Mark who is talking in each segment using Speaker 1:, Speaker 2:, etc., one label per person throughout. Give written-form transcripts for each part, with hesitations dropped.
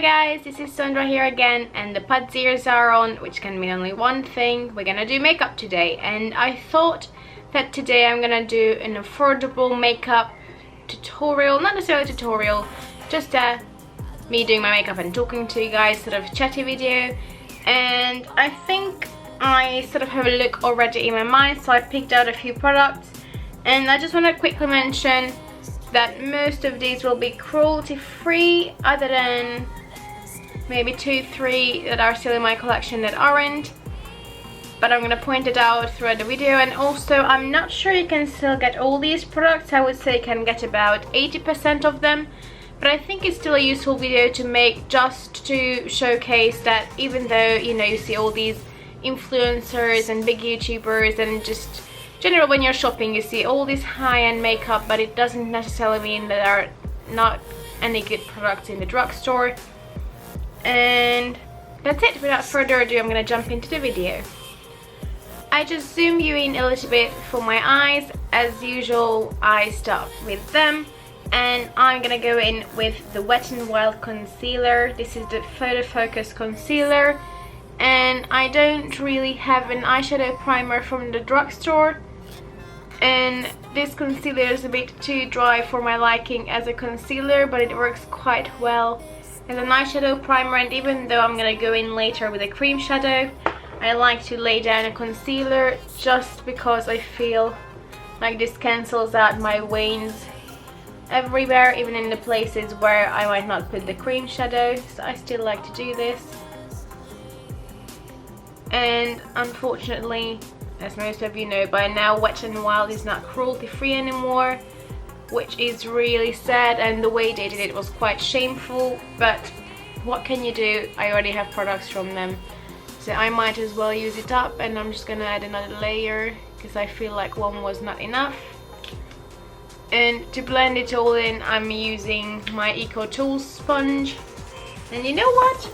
Speaker 1: guys, this is Sandra here again, and the pad ears are on, which can mean only one thing. We're gonna do makeup today, and I thought that today I'm gonna do an affordable makeup tutorial, not necessarily a tutorial, just me doing my makeup and talking to you guys, sort of chatty video. And I think I sort of have a look already in my mind, so I picked out a few products, and I just want to quickly mention that most of these will be cruelty free, other than maybe 2-3 that are still in my collection that aren't, but I'm gonna point it out throughout the video. And also, I'm not sure you can still get all these products. I would say you can get about 80% of them, but I think it's still a useful video to make, just to showcase that even though, you know, you see all these influencers and big YouTubers and just general, when you're shopping you see all this high-end makeup, but it doesn't necessarily mean that there are not any good products in the drugstore. And that's it. Without further ado, I'm gonna jump into the video. I just zoom you in a little bit for my eyes. As usual, I start with them, and I'm gonna go in with the Wet n Wild concealer. This is the Photo Focus concealer, and I don't really have an eyeshadow primer from the drugstore, and this concealer is a bit too dry for my liking as a concealer, but it works quite well as an eyeshadow primer. And even though I'm gonna go in later with a cream shadow, I like to lay down a concealer just because I feel like this cancels out my veins everywhere, even in the places where I might not put the cream shadow, so I still like to do this. And unfortunately, as most of you know by now, Wet n Wild is not cruelty free anymore, which is really sad, and the way they did it was quite shameful, but what can you do? I already have products from them, so I might as well use it up. And I'm just gonna add another layer because I feel like one was not enough. And to blend it all in, I'm using my Eco Tools sponge. And you know what?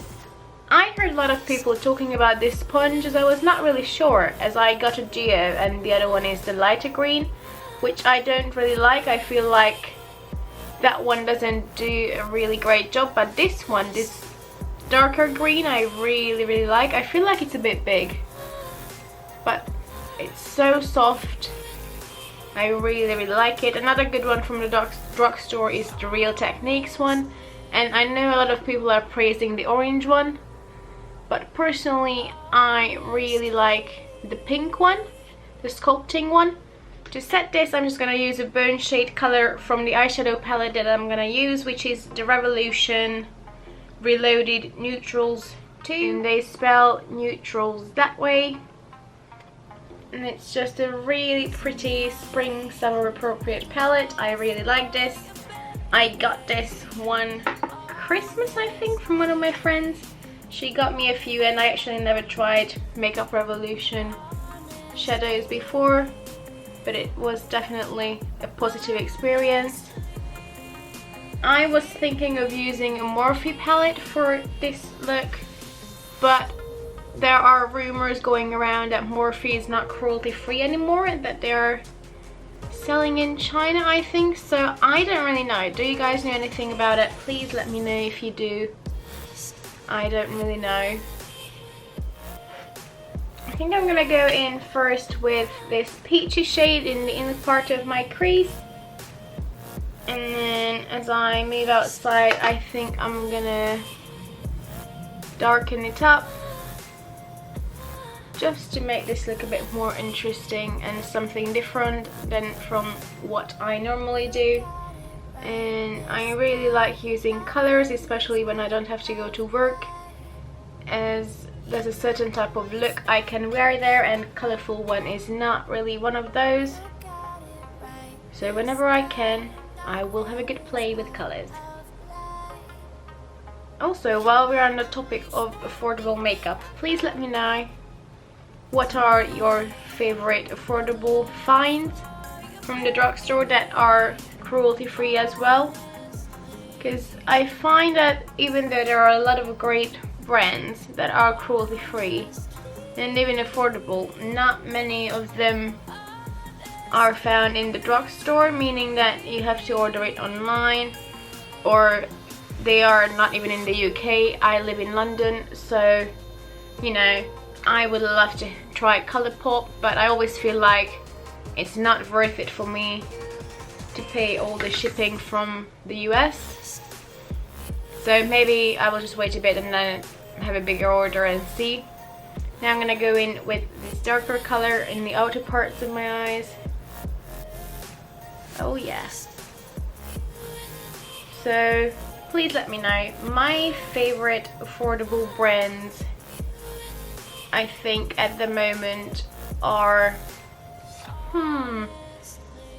Speaker 1: I heard a lot of people talking about this sponge, as I was not really sure, as I got a duo and the other one is the lighter green, which I don't really like. I feel like that one doesn't do a really great job, but this one, this darker green, I really like. I feel like it's a bit big, but it's so soft. I really like it. Another good one from the drugstore is the Real Techniques one, and I know a lot of people are praising the orange one, but personally I really like the pink one, the sculpting one. To set this, I'm just gonna use a bone shade color from the eyeshadow palette that I'm gonna use, which is the Revolution Reloaded Neutrals 2, and they spell neutrals that way. And it's just a really pretty spring summer appropriate palette. I really like this. I got this one Christmas, I think, from one of my friends. She got me a few, and I actually never tried Makeup Revolution shadows before, but it was definitely a positive experience. I was thinking of using a Morphe palette for this look, but there are rumors going around that Morphe is not cruelty free anymore, and that they're selling in China, I think. So I don't really know. Do you guys know anything about it? Please let me know if you do. I don't really know. I think I'm gonna go in first with this peachy shade in the inner part of my crease, and then as I move outside, I think I'm gonna darken it up just to make this look a bit more interesting and something different than from what I normally do. And I really like using colors, especially when I don't have to go to work, as there's a certain type of look I can wear there, and colorful one is not really one of those. So whenever I can, I will have a good play with colors. Also, while we're on the topic of affordable makeup, please let me know what are your favorite affordable finds from the drugstore that are cruelty free as well, because I find that even though there are a lot of great brands that are cruelty free and even affordable, not many of them are found in the drugstore, meaning that you have to order it online, or they are not even in the UK. I live in London, so you know, I would love to try Colourpop, but I always feel like it's not worth it for me to pay all the shipping from the US. So maybe I will just wait a bit and then have a bigger order and see. Now I'm gonna go in with this darker color in the outer parts of my eyes. Oh yes. So please let me know. My favorite affordable brands, I think at the moment, are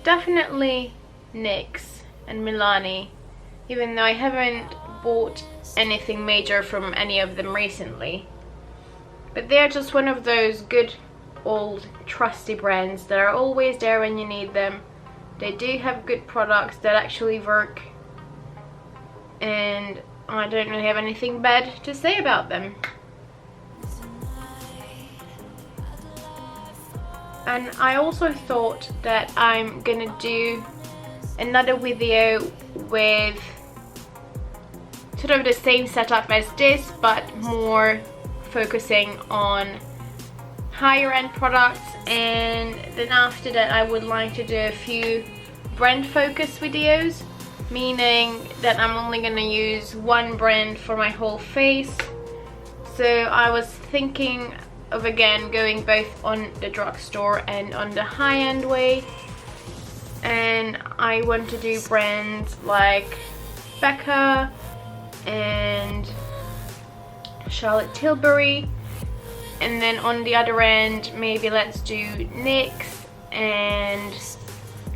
Speaker 1: definitely NYX and Milani, even though I haven't bought anything major from any of them recently. But they're just one of those good old trusty brands that are always there when you need them. They do have good products that actually work, and I don't really have anything bad to say about them. And I also thought that I'm gonna do another video with sort of the same setup as this, but more focusing on higher end products, and then after that I would like to do a few brand focus videos, meaning that I'm only gonna use one brand for my whole face. So I was thinking of again going both on the drugstore and on the high-end way, and I want to do brands like Becca and Charlotte Tilbury, and then on the other end maybe let's do NYX, and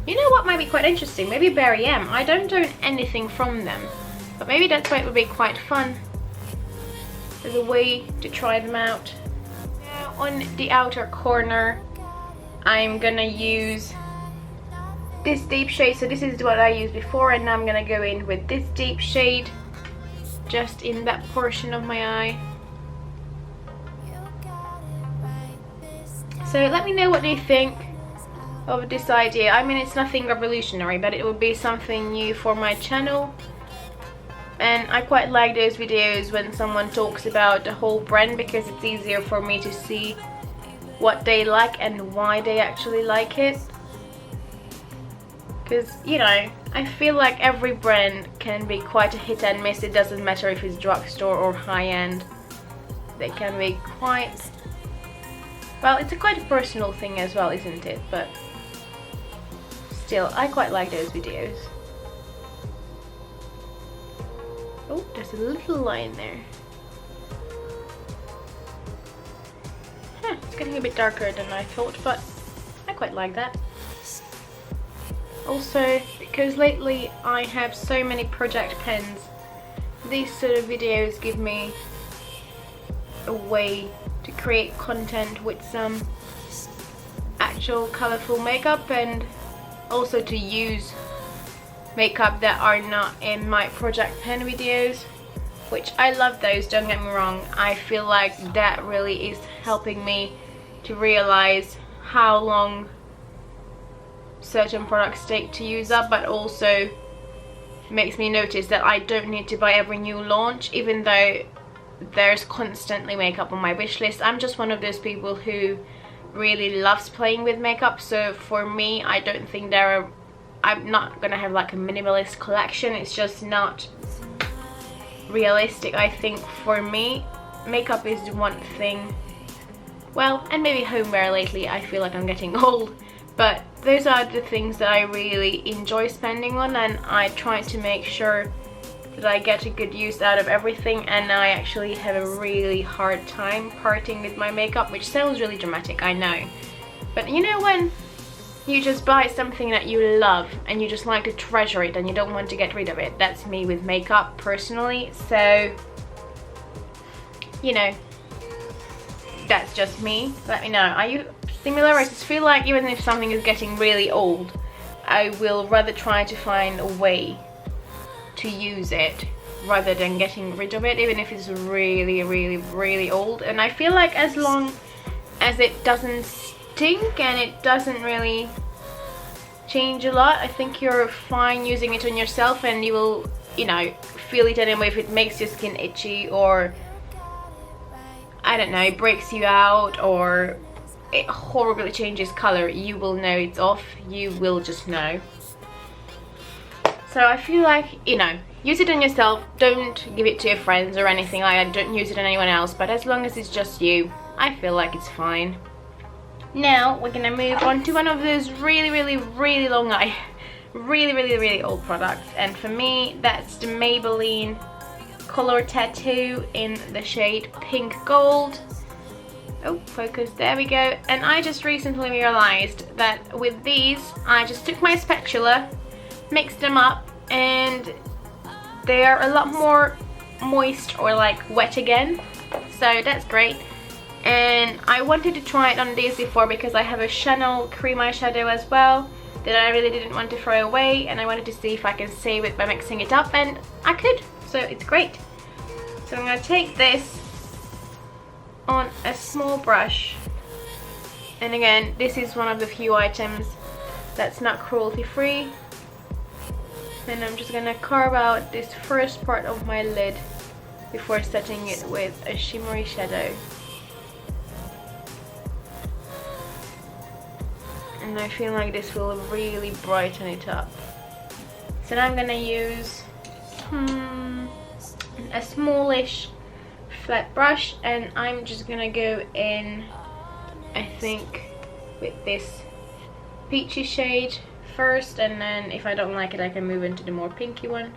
Speaker 1: you know what might be quite interesting, maybe Barry M. I don't own anything from them, but maybe that's why it would be quite fun as a way to try them out. Now on the outer corner I'm gonna use this deep shade, so this is what I used before, and now I'm gonna go in with this deep shade just in that portion of my eye. So let me know what you think of this idea. I mean, it's nothing revolutionary, but it would be something new for my channel, and I quite like those videos when someone talks about the whole brand, because it's easier for me to see what they like and why they actually like it. Because, you know, I feel like every brand can be quite a hit and miss. It doesn't matter if it's drugstore or high-end. They can be quite... well, it's a quite a personal thing as well, isn't it? But still, I quite like those videos. Oh, there's a little line there. It's getting a bit darker than I thought, but I quite like that. Also, because lately I have so many project pens, these sort of videos give me a way to create content with some actual colourful makeup, and also to use makeup that are not in my project pen videos, which I love those, don't get me wrong. I feel like that really is helping me to realize how long certain products take to use up, but also makes me notice that I don't need to buy every new launch, even though there's constantly makeup on my wish list. I'm just one of those people who really loves playing with makeup, so for me, I don't think I'm not gonna have like a minimalist collection. It's just not realistic. I think for me, makeup is the one thing, well, and maybe homeware lately. I feel like I'm getting old, but those are the things that I really enjoy spending on, and I try to make sure that I get a good use out of everything, and I actually have a really hard time parting with my makeup, which sounds really dramatic, I know. But you know when you just buy something that you love and you just like to treasure it and you don't want to get rid of it? That's me with makeup personally, so you know, that's just me. Let me know, are you similar? I just feel like even if something is getting really old, I will rather try to find a way to use it rather than getting rid of it, even if it's really old. And I feel like as long as it doesn't stink and it doesn't really change a lot, I think you're fine using it on yourself, and you will you know, feel it anyway. If it makes your skin itchy, or I don't know, breaks you out, or it horribly changes color, you will know it's off. You will just know. So I feel like, you know, use it on yourself. Don't give it to your friends or anything like that. Don't use it on anyone else, but as long as it's just you, I feel like it's fine. Now we're gonna move on to one of those really long really old products, and for me that's the Maybelline Color Tattoo in the shade Pink Gold. Oh, focus, there we go. And I just recently realized that with these, I just took my spatula, mixed them up, and they are a lot more moist, or like wet again, so that's great. And I wanted to try it on these before because I have a Chanel cream eyeshadow as well that I really didn't want to throw away, and I wanted to see if I can save it by mixing it up, and I could, so it's great. So I'm going to take this on a small brush, and again, this is one of the few items that's not cruelty free. And I'm just gonna carve out this first part of my lid before setting it with a shimmery shadow. And I feel like this will really brighten it up. So now I'm gonna use a smallish flat brush, and I'm just gonna go in, I think, with this peachy shade first, and then if I don't like it I can move into the more pinky one.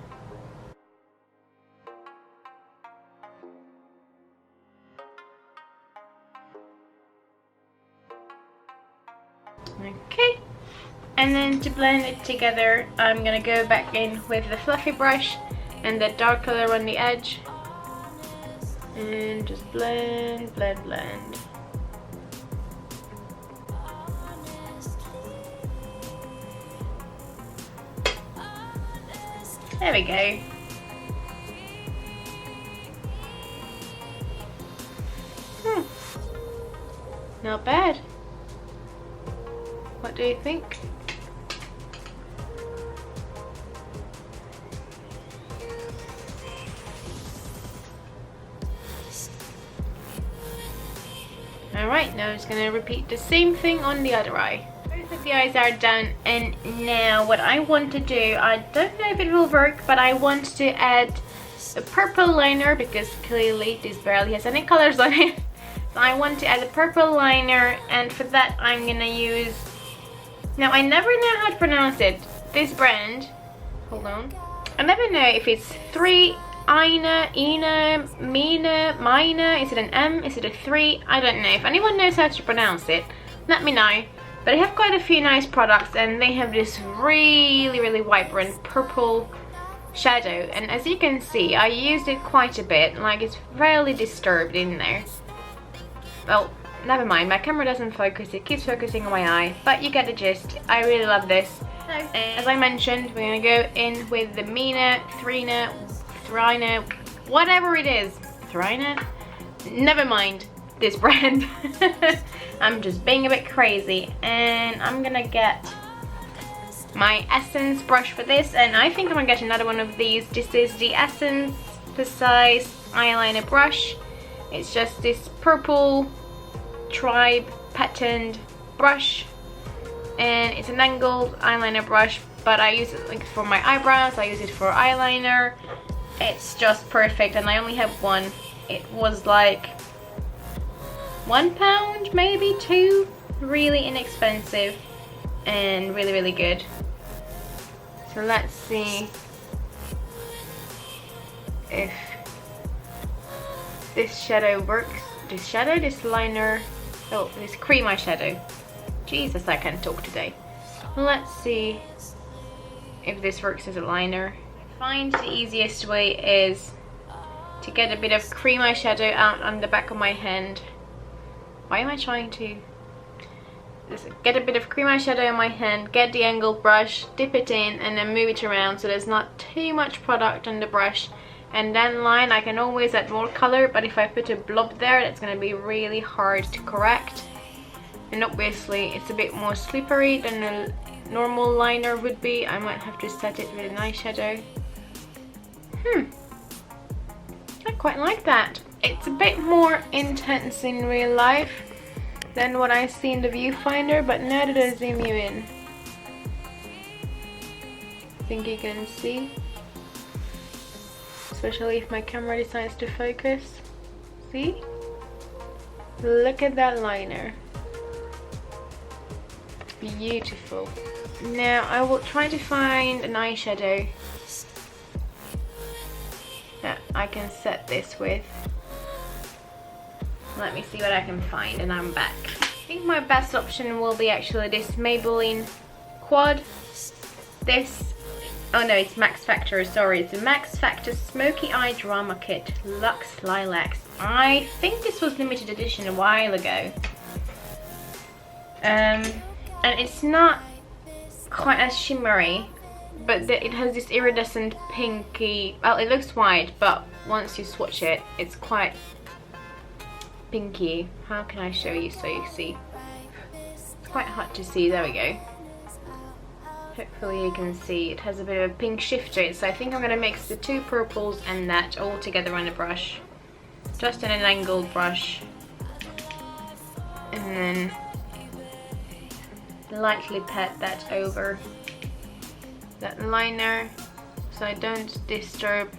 Speaker 1: Okay, and then to blend it together I'm gonna go back in with the fluffy brush and the dark color on the edge, and just blend. There we go. Not bad. What do you think? Alright, now I'm just gonna repeat the same thing on the other eye. Both of the eyes are done, and now what I want to do, I don't know if it will work, but I want to add a purple liner because clearly this barely has any colors on it. So I want to add a purple liner, and for that I'm gonna use, now I never know how to pronounce it, this brand, hold on, I never know if it's 3 Ina, Mina, Mina, is it an M, is it a 3, I don't know. If anyone knows how to pronounce it, let me know. But I have quite a few nice products, and they have this really vibrant purple shadow, and as you can see I used it quite a bit, like it's fairly disturbed in there. Well, never mind, my camera doesn't focus, it keeps focusing on my eye, but you get the gist. I really love this. So, as I mentioned, we're gonna go in with the Mina, Thrina, whatever it is, Thrina? Never mind this brand. I'm just being a bit crazy, and I'm gonna get my Essence brush for this, and I think I'm gonna get another one of these. This is the Essence Precise eyeliner brush. It's just this purple tribe patterned brush, and it's an angled eyeliner brush, but I use it like for my eyebrows, I use it for eyeliner. It's just perfect, and I only have one. It was like £1, maybe 2, really inexpensive and really good. So let's see if this shadow works. This liner, oh, this cream eyeshadow. Jesus, I can't talk today. Let's see if this works as a liner. I find the easiest way is to get a bit of cream eyeshadow out on the back of my hand. Why am I trying to just get a bit of cream eyeshadow on my hand, get the angled brush, dip it in, and then move it around so there's not too much product on the brush. And then line, I can always add more color, but if I put a blob there, that's going to be really hard to correct. And obviously it's a bit more slippery than a normal liner would be. I might have to set it with an eyeshadow. I quite like that. It's a bit more intense in real life than what I see in the viewfinder, but now that I zoom you in, I think you can see, especially if my camera decides to focus. See? Look at that liner. Beautiful. Now I will try to find an eyeshadow that I can set this with. Let me see what I can find and I'm back. I think my best option will be actually this Maybelline Quad. This, oh no, it's Max Factor, sorry, it's a Max Factor Smoky Eye Drama Kit Luxe Lilacs. I think this was limited edition a while ago. And it's not quite as shimmery, but it has this iridescent pinky, well, it looks white, but once you swatch it, it's quite pinky. How can I show you so you see? It's quite hard to see, there we go. Hopefully you can see it has a bit of a pink shift to it, so I think I'm gonna mix the two purples and that all together on a brush. Just in an angled brush. And then lightly pat that over that liner so I don't disturb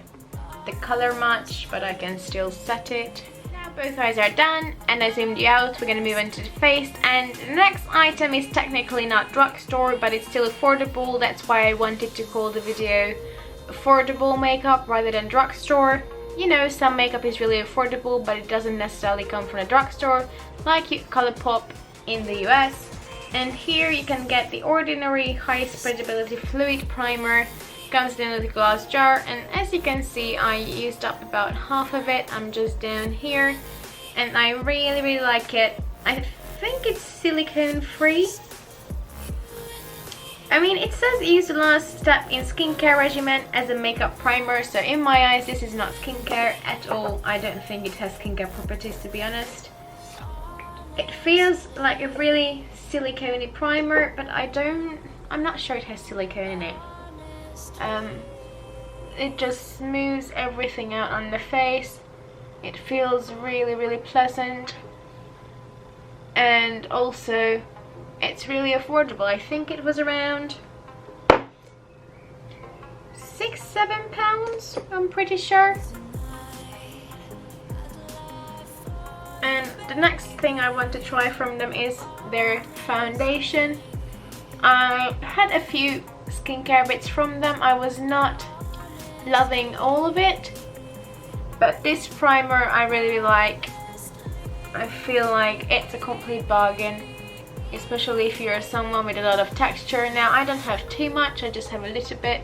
Speaker 1: the color much, but I can still set it. Now both eyes are done and I zoomed you out. We're gonna move into the face, and the next item is technically not drugstore, but it's still affordable. That's why I wanted to call the video affordable makeup rather than drugstore. You know, some makeup is really affordable, but it doesn't necessarily come from a drugstore, like Colourpop in the US. And here you can get the ordinary high spreadability fluid primer. Comes in a little glass jar, and as you can see I used up about half of it. I'm just down here and I really like it. I think it's silicone free. I mean, it says use the last step in skincare regimen as a makeup primer, so in my eyes this is not skincare at all. I don't think it has skincare properties, to be honest. It feels like a really silicone-y primer, but I'm not sure it has silicone in it. It just smooths everything out on the face. It feels really pleasant, and also it's really affordable. I think it was around £6–7, I'm pretty sure. And the next thing I want to try from them is their foundation. I had a few skincare bits from them. I was not loving all of it, but this primer I really like. I feel like it's a complete bargain, especially if you're someone with a lot of texture. Now I don't have too much, I just have a little bit,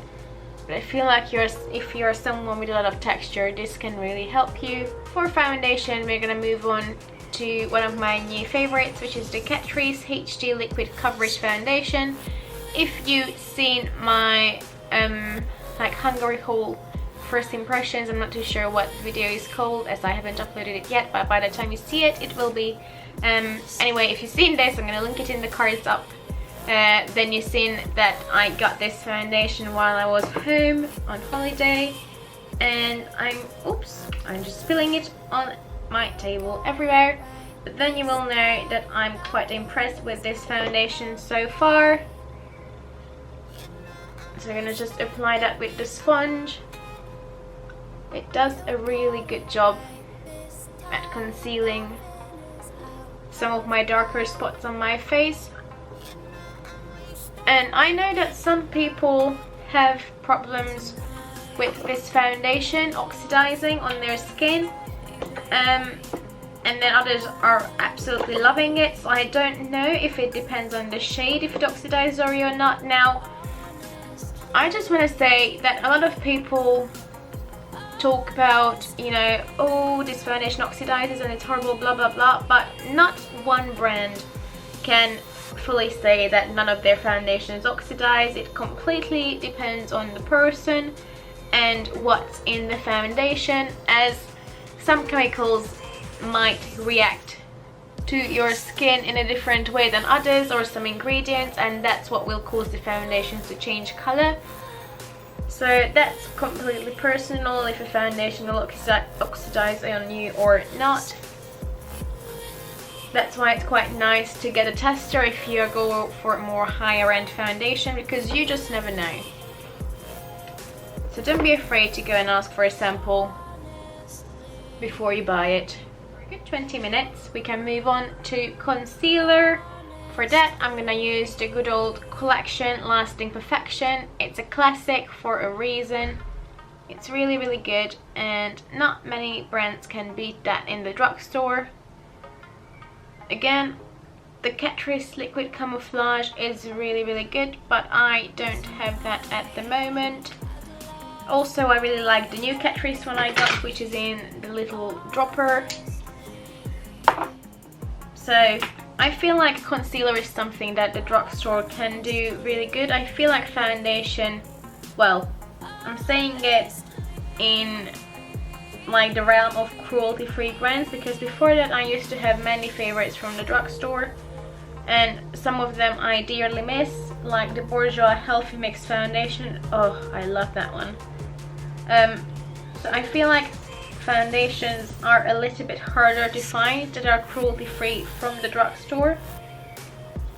Speaker 1: but I feel like if you're someone with a lot of texture, this can really help you. For foundation, we're gonna move on to one of my new favorites, which is the Catrice HD Liquid Coverage Foundation. If you've seen my like Hungary haul first impressions, I'm not too sure what the video is called as I haven't uploaded it yet, but by the time you see it, it will be. Anyway, if you've seen this, I'm gonna link it in the cards up. Then you've seen that I got this foundation while I was home on holiday, and I'm just spilling it on my table everywhere. But then you will know that I'm quite impressed with this foundation so far. So I'm gonna just apply that with the sponge. It does a really good job at concealing some of my darker spots on my face. And I know that some people have problems with this foundation oxidizing on their skin, and then others are absolutely loving it. So I don't know if it depends on the shade, if it oxidizes or not. Now, I just want to say that a lot of people talk about, you know, oh, this foundation oxidizes and it's horrible, blah blah blah, but not one brand can fully say that none of their foundations oxidize. It completely depends on the person and what's in the foundation, as some chemicals might react to your skin in a different way than others, or some ingredients, and that's what will cause the foundations to change color. So that's completely personal if a foundation will oxidize on you or not. That's why it's quite nice to get a tester if you go for a more higher end foundation, because you just never know. So don't be afraid to go and ask for a sample before you buy it. For a good 20 minutes we can move on to concealer. For that I'm gonna use the good old Collection Lasting Perfection. It's a classic for a reason. It's really, really good, and not many brands can beat that in the drugstore. Again, the Catrice Liquid Camouflage is really, really good, but I don't have that at the moment. Also, I really like the new Catrice one I got, which is in the little dropper. So I feel like concealer is something that the drugstore can do really good. I feel like foundation, well, I'm saying it in like the realm of cruelty-free brands, because before that I used to have many favorites from the drugstore, and some of them I dearly miss, like the Bourjois Healthy Mix Foundation. Oh, I love that one. So I feel like foundations are a little bit harder to find that are cruelty-free from the drugstore,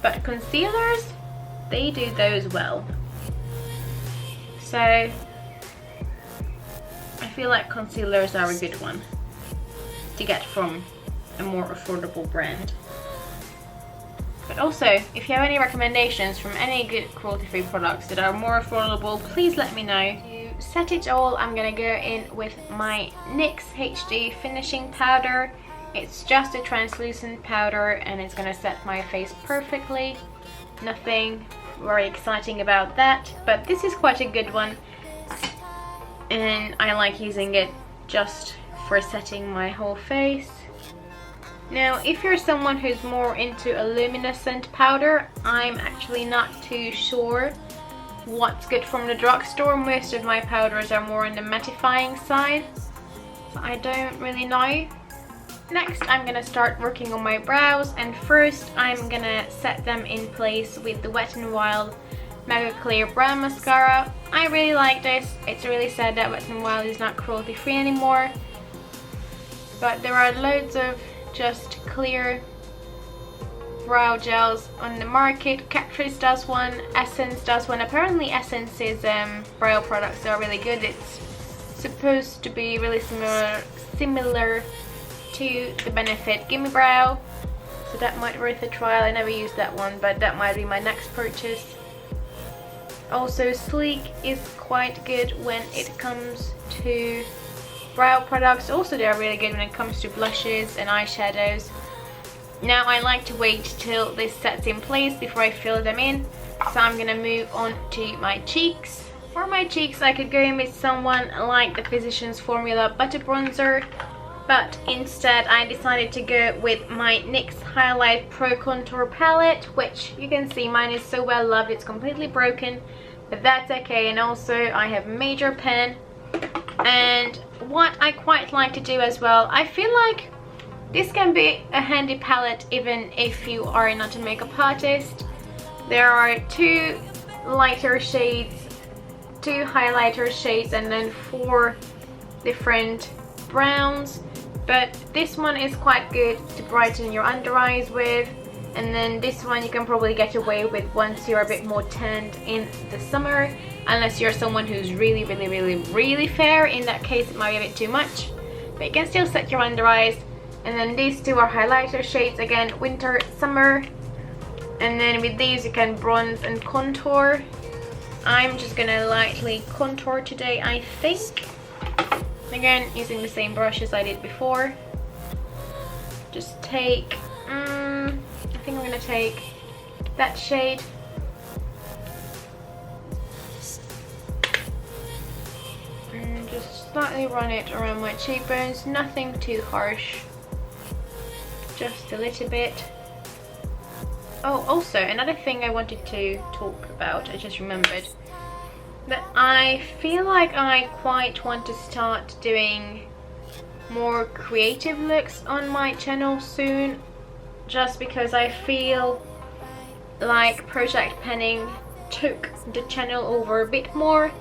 Speaker 1: but concealers, they do those well. So I feel like concealers are a good one to get from a more affordable brand. But also, if you have any recommendations from any good cruelty-free products that are more affordable, please let me know. To set it all, I'm gonna go in with my NYX HD Finishing Powder. It's just a translucent powder and it's gonna set my face perfectly. Nothing very exciting about that, but this is quite a good one, and I like using it just for setting my whole face. Now, if you're someone who's more into a luminescent powder, I'm actually not too sure what's good from the drugstore. Most of my powders are more on the mattifying side, so I don't really know. Next, I'm gonna start working on my brows, and first I'm gonna set them in place with the Wet n Wild Mega Clear Brow Mascara. I really like this. It's really sad that Wet n Wild is not cruelty free anymore, but there are loads of just clear brow gels on the market. Catrice does one, Essence does one. Apparently Essence's brow products are really good. It's supposed to be really similar to the Benefit Gimme Brow, so that might be worth a trial. I never used that one, but that might be my next purchase. Also, Sleek is quite good when it comes to brow products. Also, they are really good when it comes to blushes and eyeshadows. Now, I like to wait till this sets in place before I fill them in, so I'm gonna move on to my cheeks. For my cheeks, I could go in with someone like the Physicians Formula Butter Bronzer, but instead I decided to go with my NYX Highlight Pro Contour Palette, which you can see mine is so well loved, it's completely broken, but that's okay. And also I have major pen, and what I quite like to do as well, I feel like this can be a handy palette even if you are not a makeup artist. There are two lighter shades, two highlighter shades, and then 4 different browns, but this one is quite good to brighten your under eyes with, and then this one you can probably get away with once you're a bit more tanned in the summer, unless you're someone who's really fair. In that case it might be a bit too much, but you can still set your under eyes. And then these two are highlighter shades, again, winter, summer, and then with these you can bronze and contour. I'm just gonna lightly contour today, I think. Again, using the same brush as I did before. Just take, I think I'm gonna take that shade. And just slightly run it around my cheekbones, nothing too harsh. Just a little bit. Oh, also another thing I wanted to talk about, I just remembered that I feel like I quite want to start doing more creative looks on my channel soon, just because I feel like project penning took the channel over a bit more,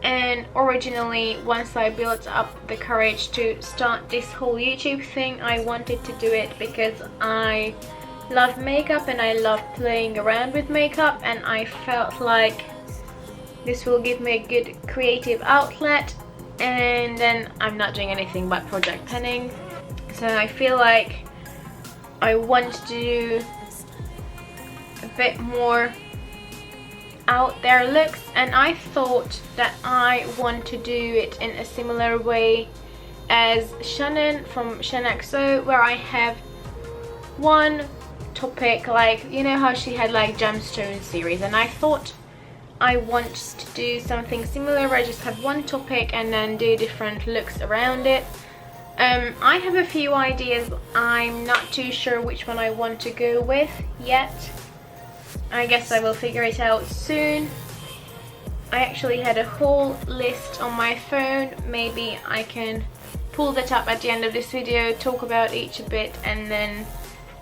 Speaker 1: And originally, once I built up the courage to start this whole YouTube thing, I wanted to do it because I love makeup and I love playing around with makeup, and I felt like this will give me a good creative outlet, and then I'm not doing anything but project penning. So I feel like I want to do a bit more out there looks, and I thought that I want to do it in a similar way as Shannon from ShannXO, where I have one topic, like, you know how she had like gemstone series, and I thought I want to do something similar where I just have one topic and then do different looks around it. I have a few ideas. I'm not too sure which one I want to go with yet. I guess I will figure it out soon. I actually had a whole list on my phone. Maybe I can pull that up at the end of this video, talk about each a bit, and then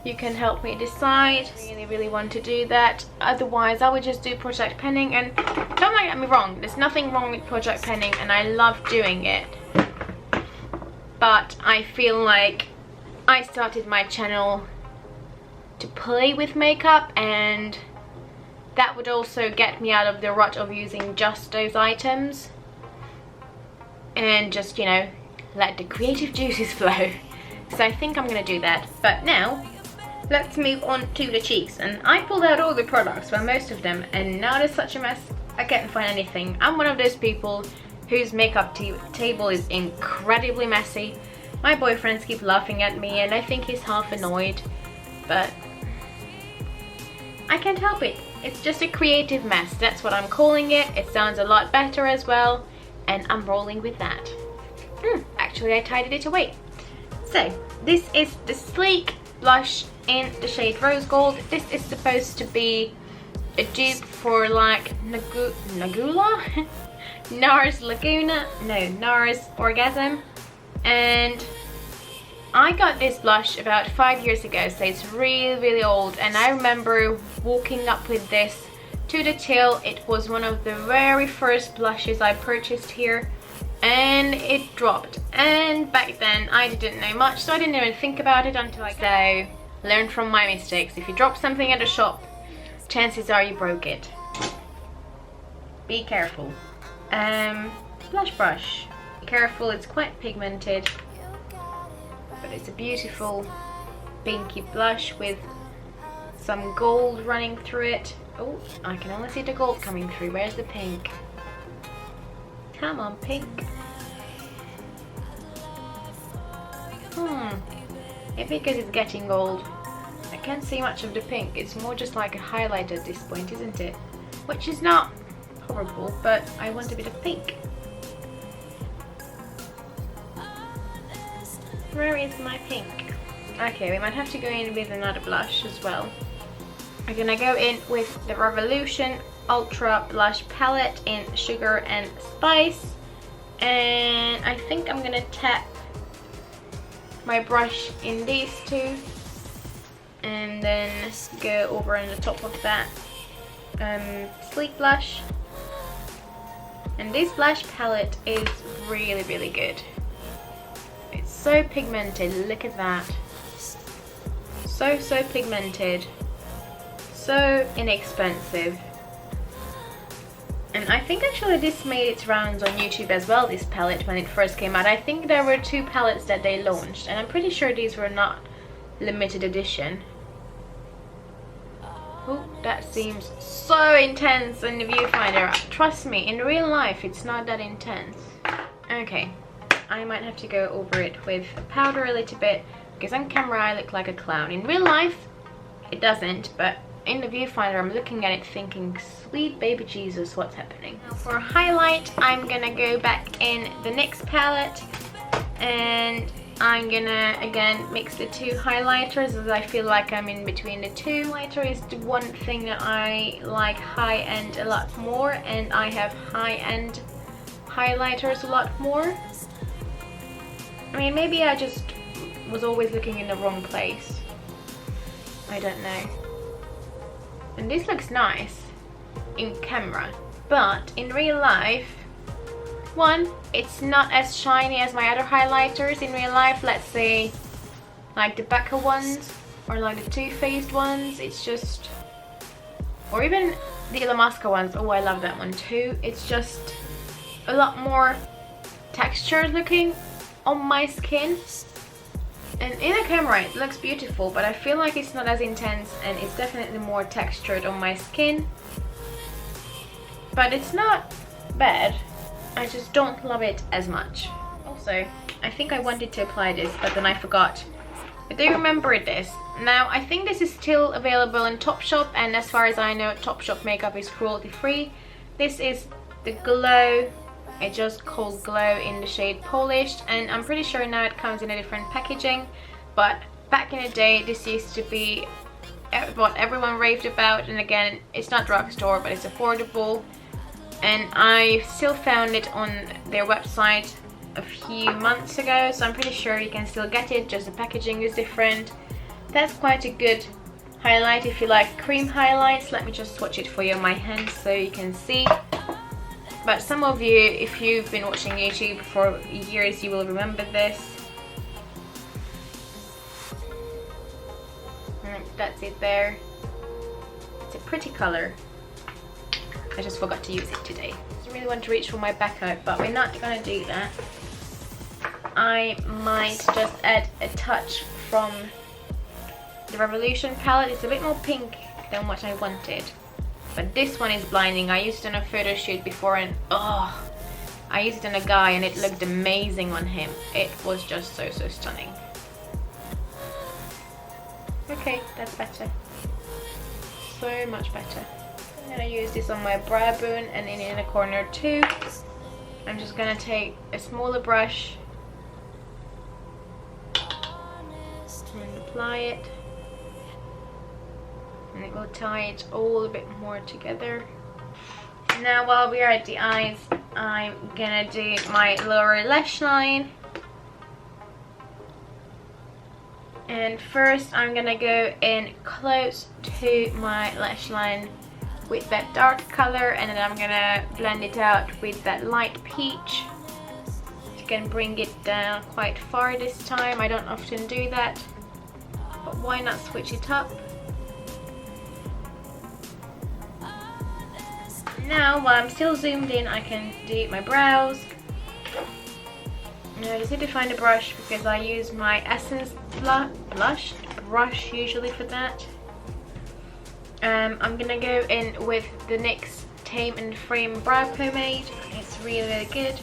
Speaker 1: you can help me decide. I really want to do that. Otherwise, I would just do project penning. And don't get me wrong, there's nothing wrong with project penning, and I love doing it. But I feel like I started my channel to play with makeup, and that would also get me out of the rut of using just those items and just, you know, let the creative juices flow. So I think I'm gonna do that. But now let's move on to the cheeks. And I pulled out all the products, well, most of them, and now there's such a mess I can't find anything. I'm one of those people whose makeup table is incredibly messy. My boyfriends keep laughing at me and I think he's half annoyed, but I can't help it. It's just a creative mess. That's what I'm calling it. It sounds a lot better as well, and I'm rolling with that. Actually, I tidied it away. So this is the Sleek blush in the shade Rose Gold. This is supposed to be a dupe for like Nagula? NARS Laguna? No, NARS Orgasm. And I got this blush about 5 years ago, so it's really old, and I remember walking up with this to the till. It was one of the very first blushes I purchased here, and it dropped. And back then I didn't know much, so I didn't even think about it until I learned from my mistakes. If you drop something at a shop, chances are you broke it. Be careful. Blush brush. Be careful, it's quite pigmented, but it's a beautiful pinky blush with some gold running through it. Oh, I can only see the gold coming through. Where's the pink? Come on, pink. Maybe because it's getting gold, I can't see much of the pink. It's more just like a highlight at this point, isn't it? Which is not horrible, but I want a bit of pink. Where is my pink? Okay, we might have to go in with another blush as well. I'm gonna go in with the Revolution Ultra Blush Palette in Sugar and Spice, and I think I'm gonna tap my brush in these two and then go over on the top of that Sleek blush. And this blush palette is really good. It's so pigmented, look at that. So pigmented, so inexpensive. And I think actually this made its rounds on YouTube as well, this palette, when it first came out. I think there were 2 palettes that they launched, and I'm pretty sure these were not limited edition. Oh, that seems so intense in the viewfinder. Trust me, in real life it's not that intense. Okay, I might have to go over it with powder a little bit, because on camera I look like a clown. In real life it doesn't, but in the viewfinder I'm looking at it thinking, sweet baby Jesus, what's happening? Now for a highlight, I'm gonna go back in the NYX palette, and I'm gonna again mix the 2 highlighters, as I feel like I'm in between the 2. Highlighter is the one thing that I like high-end a lot more, and I have high-end highlighters a lot more. I mean, maybe I just was always looking in the wrong place. I don't know. And this looks nice in camera, but in real life One, it's not as shiny as my other highlighters in real life. Let's say like the Becca ones or like the Too Faced ones. It's just, or even the Illamasqua ones. Oh, I love that one too. It's just a lot more textured looking on my skin. And in the camera it looks beautiful, but I feel like it's not as intense and it's definitely more textured on my skin. But it's not bad. I just don't love it as much. Also, I think I wanted to apply this, but then I forgot. But do you remember this? Now, I think this is still available in Topshop, and as far as I know, Topshop makeup is cruelty free. This is the Glow. It's just called Glow in the shade Polished, and I'm pretty sure now it comes in a different packaging. But back in the day, this used to be what everyone raved about, and again, it's not drugstore, but it's affordable. And I still found it on their website a few months ago, so I'm pretty sure you can still get it, just the packaging is different. That's quite a good highlight if you like cream highlights. Let me just swatch it for you on my hand so you can see. But some of you, if you've been watching YouTube for years, you will remember this. And that's it there. It's a pretty color. I just forgot to use it today. I really want to reach for my back out, but we're not gonna do that. I might just add a touch from the Revolution palette. It's a bit more pink than what I wanted, but this one is blinding. I used it on a photo shoot before, and oh, I used it on a guy and it looked amazing on him. It was just so stunning. Okay, that's better. So much better. I'm gonna use this on my brow bone and in the inner corner too. I'm just gonna take a smaller brush and apply it, and it will tie it all a bit more together. Now, while we are at the eyes, I'm gonna do my lower lash line. And first I'm gonna go in close to my lash line with that dark color, and then I'm gonna blend it out with that light peach. You can bring it down quite far this time. I don't often do that, but why not switch it up? Now, while I'm still zoomed in, I can do my brows. Now, I just need to find a brush because I use my Essence blush brush usually for that. I'm gonna go in with the NYX Tame and Frame Brow Pomade. It's really good.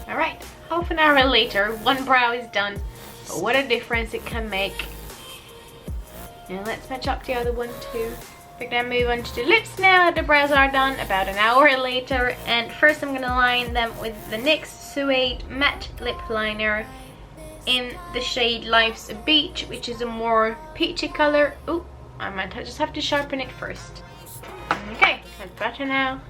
Speaker 1: Alright, half an hour later, one brow is done. But what a difference it can make. Now let's match up the other one too. We're gonna move on to the lips now that the brows are done, about an hour later. And first I'm gonna line them with the NYX Suede Matte Lip Liner in the shade Life's Beach, which is a more peachy color. Oh, I might just have to sharpen it first. Okay, that's better now.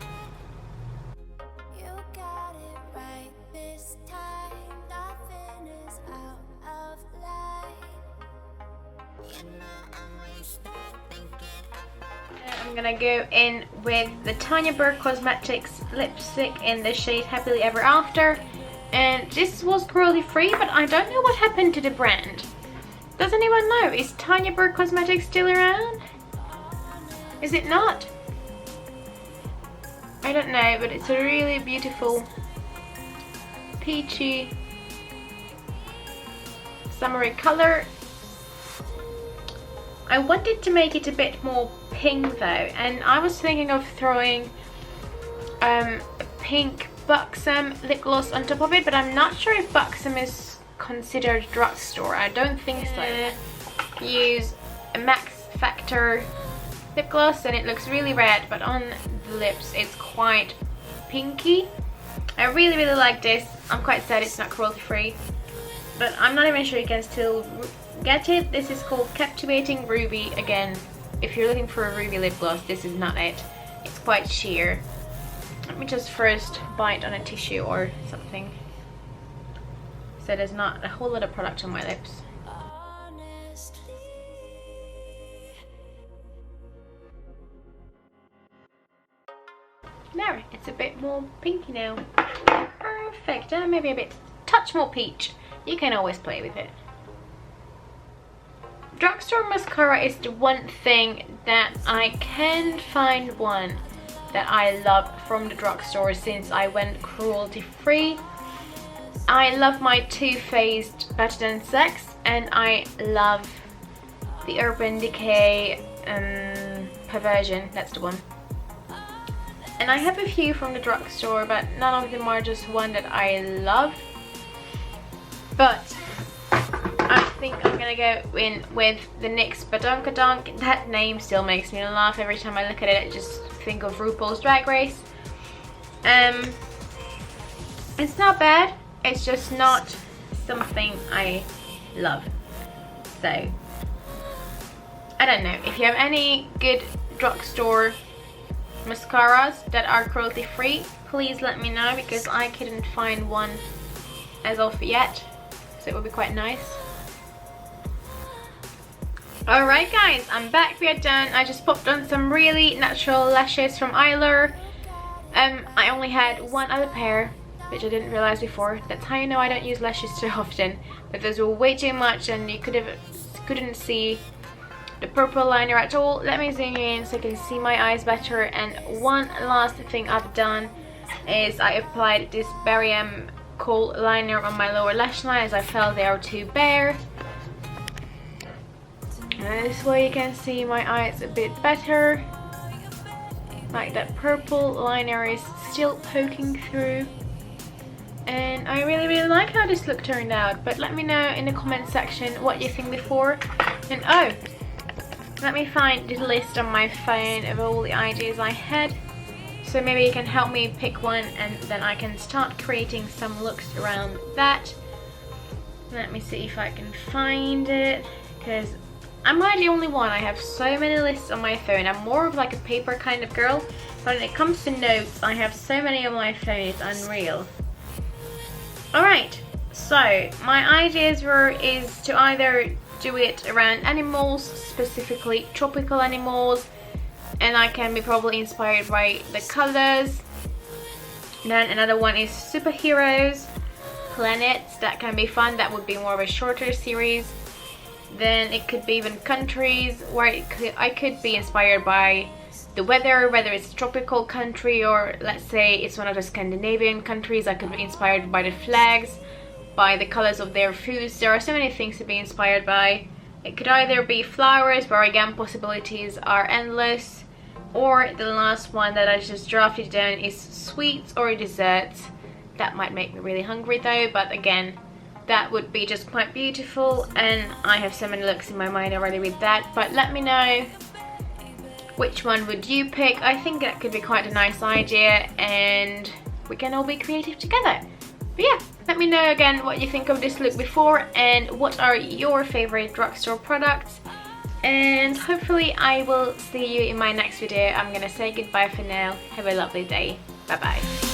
Speaker 1: I'm gonna go in with the Tanya Burke Cosmetics lipstick in the shade Happily Ever After, and this was cruelty free, but I don't know what happened to the brand. Does anyone know? Is Tanya Burke Cosmetics still around? Is it not? I don't know, but it's a really beautiful peachy summery color. I wanted to make it a bit more pink though, and I was thinking of throwing a pink Buxom lip gloss on top of it, but I'm not sure if Buxom is considered drugstore. I don't think so. Use a Max Factor lip gloss and it looks really red, but on the lips it's quite pinky. I really like this. I'm quite sad it's not cruelty free, but I'm not even sure you can still get it. This is called Captivating Ruby. Again, if you're looking for a ruby lip gloss, this is not it. It's quite sheer. Let me just first bite on a tissue or something so there's not a whole lot of product on my lips. There, it's a bit more pinky now. Perfect. Maybe a bit touch more peach. You can always play with it. Drugstore mascara is the one thing that I can't find one that I love from the drugstore since I went cruelty free. I love my Too Faced Better Than Sex, and I love the Urban Decay Perversion, that's the one. And I have a few from the drugstore, but none of them are just one that I love. But I think I'm gonna go in with the NYX Badunkadunk. That name still makes me laugh every time I look at it. I just think of RuPaul's Drag Race. It's not bad, it's just not something I love. So I don't know, if you have any good drugstore mascaras that are cruelty free, please let me know, because I couldn't find one as of yet, so it would be quite nice. Alright guys, I'm back, we are done. I just popped on some really natural lashes from Eyelure. I only had one other pair, which I didn't realize before. That's how you know I don't use lashes too often, but those were way too much and you couldn't see the purple liner at all. Let me zoom in so you can see my eyes better. And one last thing I've done is I applied this BRM Kohl liner on my lower lash line as I felt they are too bare. And this way you can see my eyes a bit better. Like that purple liner is still poking through. And I really like how this look turned out. But let me know in the comment section what you think before. And oh, let me find the list on my phone of all the ideas I had, so maybe you can help me pick one and then I can start creating some looks around that. Let me see if I can find it, because I'm not the only one. I have so many lists on my phone. I'm more of like a paper kind of girl, but when it comes to notes, I have so many on my phone, it's unreal. Alright, so my ideas is to either do it around animals, specifically tropical animals, and I can be probably inspired by the colors. Then another one is superheroes, planets, that can be fun, that would be more of a shorter series. Then it could be even countries, where I could be inspired by the weather, whether it's a tropical country or let's say it's one of the Scandinavian countries. I could be inspired by the flags, by the colors of their foods. There are so many things to be inspired by. It could either be flowers, where again possibilities are endless, or the last one that I just drafted down is sweets or desserts. That might make me really hungry though, but again, that would be just quite beautiful, and I have so many looks in my mind already with that. But let me know, which one would you pick? I think that could be quite a nice idea and we can all be creative together. But yeah, let me know again what you think of this look before and what are your favorite drugstore products. And hopefully I will see you in my next video. I'm gonna say goodbye for now. Have a lovely day. Bye bye.